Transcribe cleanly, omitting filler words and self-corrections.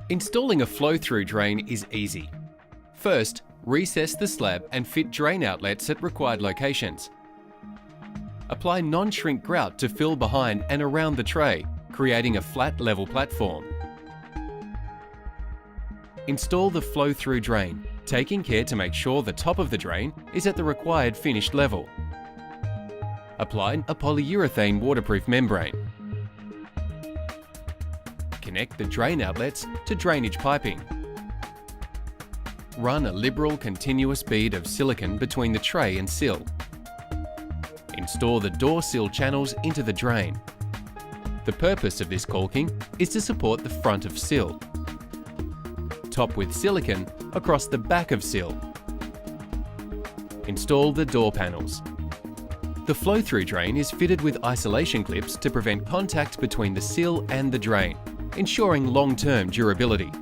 Installing a flow-through drain is easy. First, recess the slab and fit drain outlets at required locations. Apply non-shrink grout to fill behind and around the tray, creating a flat level platform. Install the flow-through drain, taking care to make sure the top of the drain is at the required finished level. Apply a polyurethane waterproof membrane. Connect the drain outlets to drainage piping. Run a liberal continuous bead of silicone between the tray and sill. Install the door sill channels into the drain. The purpose of this caulking is to support the front of sill. Top with silicone across the back of sill. Install the door panels. The flow-through drain is fitted with isolation clips to prevent contact between the sill and the drain, ensuring long-term durability.